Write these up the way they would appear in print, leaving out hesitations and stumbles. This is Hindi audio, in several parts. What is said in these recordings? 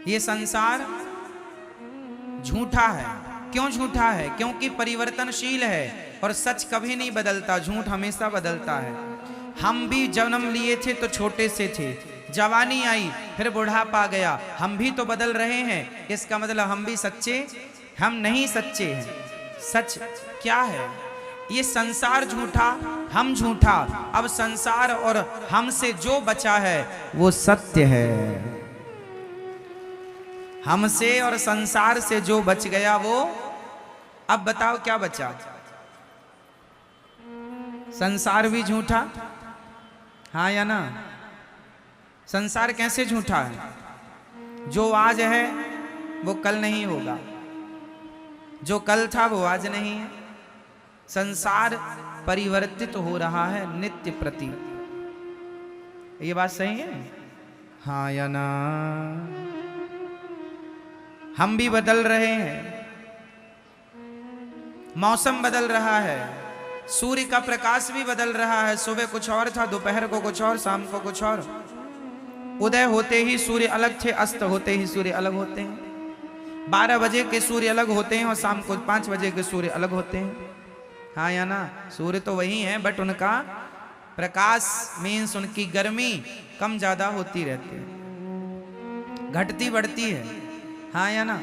ये संसार झूठा है। क्यों झूठा है? क्योंकि परिवर्तनशील है और सच कभी नहीं बदलता, झूठ हमेशा बदलता है। हम भी जन्म लिए थे तो छोटे से थे, जवानी आई फिर बुढ़ापा गया, हम भी तो बदल रहे हैं। इसका मतलब हम भी सच्चे, हम नहीं सच्चे हैं। सच क्या है? ये संसार झूठा, हम झूठा। अब संसार और हमसे जो बचा है वो सत्य है। हमसे और संसार से जो बच गया वो, अब बताओ क्या बचा? संसार भी झूठा, हाँ या ना? संसार कैसे झूठा है? जो आज है वो कल नहीं होगा, जो कल था वो आज नहीं है। संसार परिवर्तित हो रहा है नित्य प्रति। ये बात सही है, हाँ या ना? हम भी बदल रहे हैं, मौसम बदल रहा है, सूर्य का प्रकाश भी बदल रहा है। सुबह कुछ और था, दोपहर को कुछ और, शाम को कुछ और। उदय होते ही सूर्य अलग थे, अस्त होते ही सूर्य अलग होते हैं। 12 बजे के सूर्य अलग होते हैं और शाम को 5 बजे के सूर्य अलग होते हैं, हाँ या ना? सूर्य तो वही है, बट उनका प्रकाश मीन्स उनकी गर्मी कम ज्यादा होती रहती है, घटती बढ़ती है, हाँ या ना?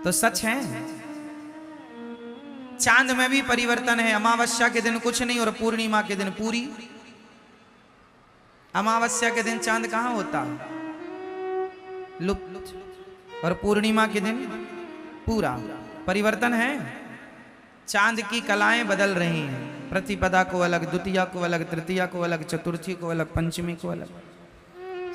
तो सच है। चांद में भी परिवर्तन है। अमावस्या के दिन कुछ नहीं और पूर्णिमा के दिन पूरी। अमावस्या के दिन चांद कहां होता? लुप्त। और पूर्णिमा के दिन पूरा। परिवर्तन है। चांद की कलाएं बदल रही हैं। प्रतिपदा को अलग, द्वितीया को अलग, तृतीया को अलग, चतुर्थी को अलग, पंचमी को अलग,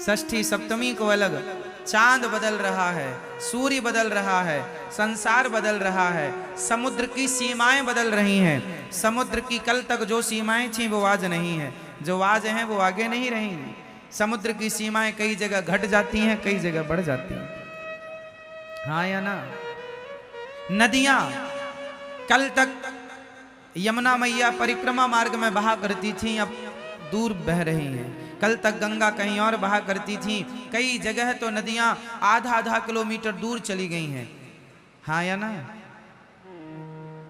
षष्ठी सप्तमी को अलग। चांद बदल रहा है, सूर्य बदल रहा है, संसार बदल रहा है, समुद्र की सीमाएं बदल रही हैं। समुद्र की कल तक जो सीमाएं थीं वो आज नहीं है, जो आज हैं वो आगे नहीं रहेंगी। समुद्र की सीमाएं कई जगह घट जाती हैं, कई जगह बढ़ जाती हैं, हाँ या ना? नदियां कल तक यमुना मैया परिक्रमा मार्ग में बहा करती थीं, अब दूर बह रही हैं। कल तक गंगा कहीं और बहा करती थी, कई जगह तो नदियां आधा किलोमीटर दूर चली गई हैं, हाँ या ना?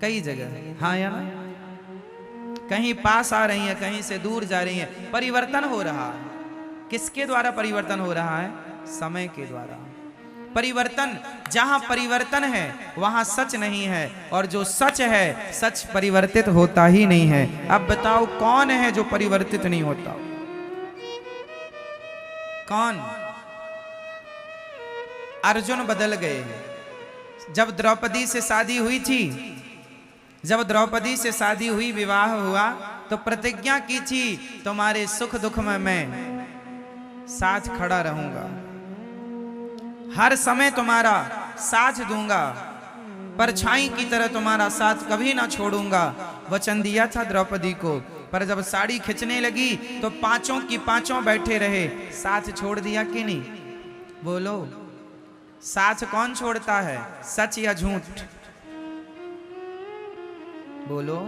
कई जगह, हाँ या ना? कहीं पास आ रही हैं, कहीं से दूर जा रही हैं। परिवर्तन हो रहा है। किसके द्वारा परिवर्तन हो रहा है? समय के द्वारा। परिवर्तन, जहां परिवर्तन है वहां सच नहीं है, और जो सच है, सच परिवर्तित होता ही नहीं है। अब बताओ कौन है जो परिवर्तित नहीं होता? कौन? अर्जुन बदल गए। जब द्रौपदी से शादी हुई थी, जब द्रौपदी से शादी हुई, विवाह हुआ, तो प्रतिज्ञा की थी तुम्हारे सुख दुख में मैं साथ खड़ा रहूंगा, हर समय तुम्हारा साथ दूंगा, परछाई की तरह तुम्हारा साथ कभी ना छोड़ूंगा। वचन दिया था द्रौपदी को, पर जब साड़ी खिंचने लगी तो पांचों की पांचों बैठे रहे। साथ छोड़ दिया कि नहीं? बोलो, साथ कौन छोड़ता है? सच या झूठ? बोलो।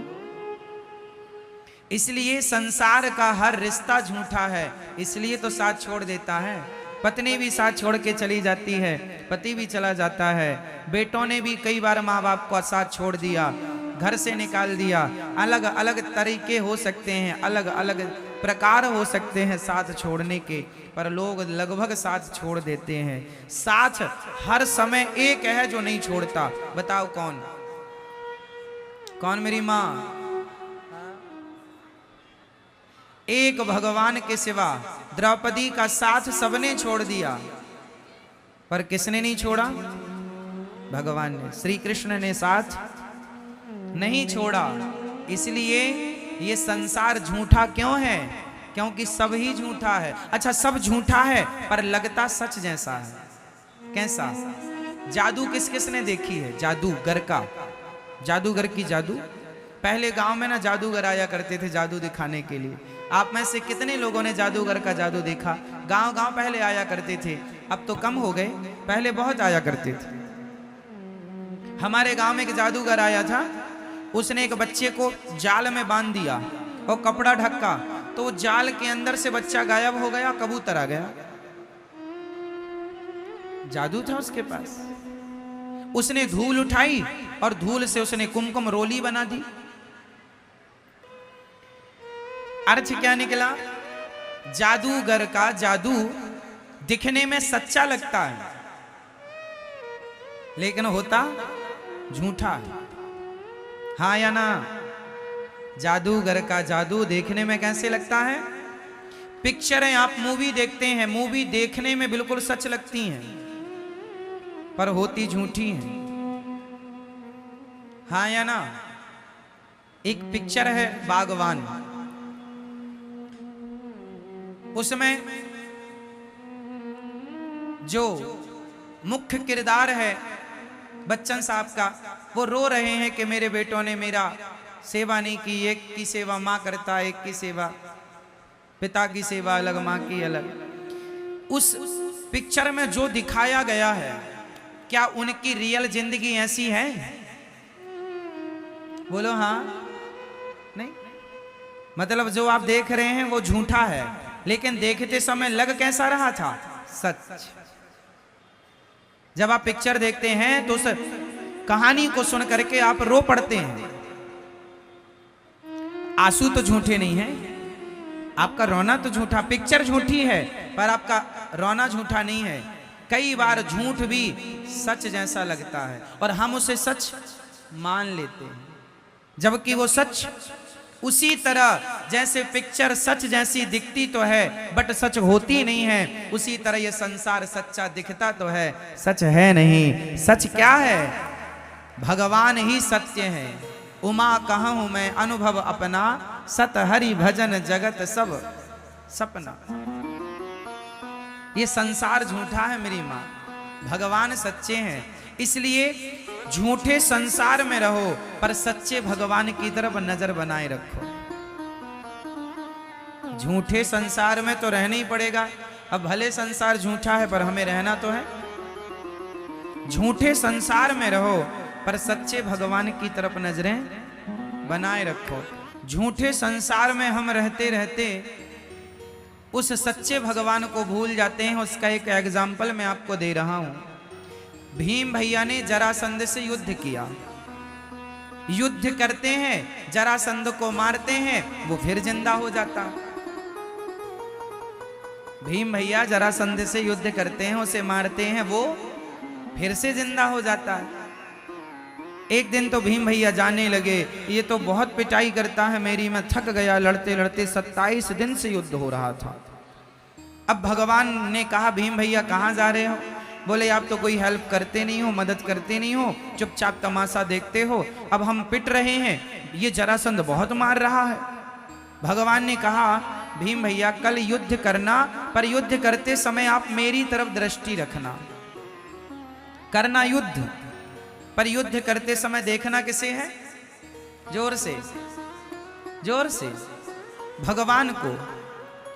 इसलिए संसार का हर रिश्ता झूठा है, इसलिए तो साथ छोड़ देता है। पत्नी भी साथ छोड़ के चली जाती है, पति भी चला जाता है, बेटों ने भी कई बार माँ बाप को साथ छोड़ दिया, घर से निकाल दिया। अलग अलग तरीके हो सकते हैं, अलग अलग प्रकार हो सकते हैं साथ छोड़ने के, पर लोग लगभग साथ छोड़ देते हैं। साथ हर समय एक है जो नहीं छोड़ता, बताओ कौन? कौन मेरी माँ? एक भगवान के सिवा द्रौपदी का साथ सबने छोड़ दिया, पर किसने नहीं छोड़ा? भगवान ने, श्री कृष्ण ने साथ नहीं छोड़ा। इसलिए ये संसार झूठा क्यों है? क्योंकि सब ही झूठा है। अच्छा, सब झूठा है पर लगता सच जैसा है। कैसा? जादू किस किस ने देखी है? जादूगर का, जादूगर की जादू। पहले गांव में ना जादूगर आया करते थे जादू दिखाने के लिए। आप में से कितने लोगों ने जादूगर का जादू देखा? गांव गांव पहले आया करते थे, अब तो कम हो गए, पहले बहुत आया करते थे। हमारे गांव में एक जादूगर आया था, उसने एक बच्चे को जाल में बांध दिया और कपड़ा ढका, तो जाल के अंदर से बच्चा गायब हो गया, कबूतर आ गया। जादू था उसके पास। उसने धूल उठाई और धूल से उसने कुमकुम रोली बना दी। अर्थ क्या निकला? जादूगर का जादू दिखने में सच्चा लगता है, लेकिन होता झूठा है। हाँ या ना? जादूगर का जादू देखने में कैसे लगता है? पिक्चरें आप मूवी देखते हैं, मूवी देखने में बिल्कुल सच लगती हैं, पर होती झूठी हैं। हाँ या ना? एक पिक्चर है बागवान, उसमें जो मुख्य किरदार है बच्चन साहब का, वो रो रहे हैं कि मेरे बेटों ने मेरा सेवा नहीं की। एक की सेवा माँ करता, एक की सेवा पिता की सेवा अलग, माँ की अलग। उस पिक्चर में जो दिखाया गया है, क्या उनकी रियल जिंदगी ऐसी है? बोलो हाँ नहीं? मतलब जो आप देख रहे हैं वो झूठा है, लेकिन देखते समय लग कैसा रहा था? सच। जब आप पिक्चर देखते हैं तो उस कहानी को सुन करके आप रो पड़ते हैं। आंसू तो झूठे नहीं है, आपका रोना तो झूठा। पिक्चर झूठी है पर आपका रोना झूठा नहीं है। कई बार झूठ भी सच जैसा लगता है और हम उसे सच मान लेते हैं, जबकि वो सच उसी तरह जैसे पिक्चर सच जैसी दिखती तो है बट सच होती नहीं है, उसी तरह ये संसार सच्चा दिखता तो है, सच है नहीं। सच क्या है? भगवान ही सत्य है। उमा कहूं मैं अनुभव अपना, सत हरि भजन जगत सब सपना। ये संसार झूठा है मेरी माँ, भगवान सच्चे हैं। इसलिए झूठे संसार में रहो पर सच्चे भगवान की तरफ नजर बनाए रखो। झूठे संसार में तो रहना ही पड़ेगा। अब भले संसार झूठा है पर हमें रहना तो है। झूठे संसार में रहो पर सच्चे भगवान की तरफ नजरें बनाए रखो। झूठे संसार में हम रहते रहते उस सच्चे भगवान को भूल जाते हैं। उसका एक एग्जाम्पल मैं आपको दे रहा हूं। भीम भैया ने जरासंध से युद्ध किया। युद्ध करते हैं, जरासंध को मारते हैं, वो फिर जिंदा हो जाता। भीम भैया जरासंध से युद्ध करते हैं, उसे मारते हैं, वो फिर से जिंदा हो जाता है। एक दिन तो भीम भैया जाने लगे, ये तो बहुत पिटाई करता है मेरी, मैं थक गया लड़ते लड़ते। 27 दिन से युद्ध हो रहा था। अब भगवान ने कहा भीम भैया कहाँ जा रहे हो? बोले आप तो कोई हेल्प करते नहीं हो, मदद करते नहीं हो, चुपचाप तमाशा देखते हो। अब हम पिट रहे हैं, ये जरासंध बहुत मार रहा है। भगवान ने कहा भीम भैया कल युद्ध करना, पर युद्ध करते समय आप मेरी तरफ दृष्टि रखना। करना युद्ध, पर युद्ध करते समय देखना किसे है? जोर से, जोर से, भगवान को।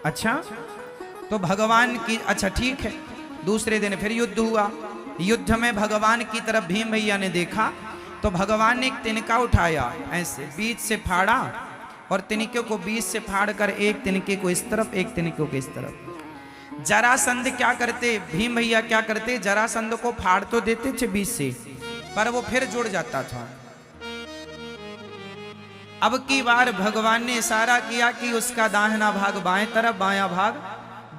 अच्छा तो भगवान की, अच्छा ठीक है। दूसरे दिन फिर युद्ध हुआ। युद्ध में भगवान की तरफ भीम भैया ने देखा तो भगवान ने एक तिनका उठाया, ऐसे बीच से फाड़ा और तिनके को बीच से फाड़ कर एक तिनके को इस तरफ, एक तिनके को इस तरफ। जरासंध क्या करते, भीम भैया क्या करते, जरासंध को फाड़ तो देते थे बीच से, पर वो फिर जुड़ जाता था। अब की बार भगवान ने इशारा किया कि उसका दाहिना भाग बाएं तरफ, बायां भाग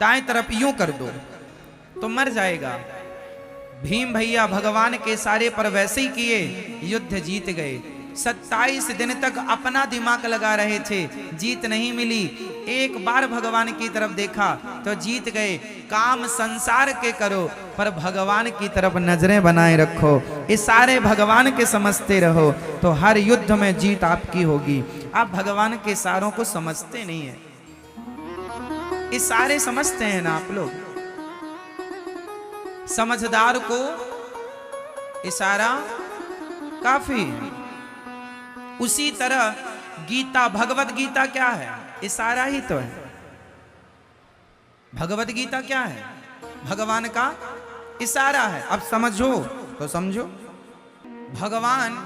दाएं तरफ, यूं कर दो तो मर जाएगा। भीम भैया भगवान के इशारे पर वैसे ही किए, युद्ध जीत गए। 27 दिन तक अपना दिमाग लगा रहे थे, जीत नहीं मिली। एक बार भगवान की तरफ देखा तो जीत गए। काम संसार के करो पर भगवान की तरफ नजरें बनाए रखो। इशारे भगवान के समझते रहो तो हर युद्ध में जीत आपकी होगी। आप भगवान के इशारों को समझते नहीं है, इशारे समझते हैं ना आप लोग। समझदार को इशारा काफी है। उसी तरह गीता, भगवत गीता क्या है? इशारा ही तो है। भगवत गीता क्या है? भगवान का इशारा है। अब समझो तो समझो। भगवान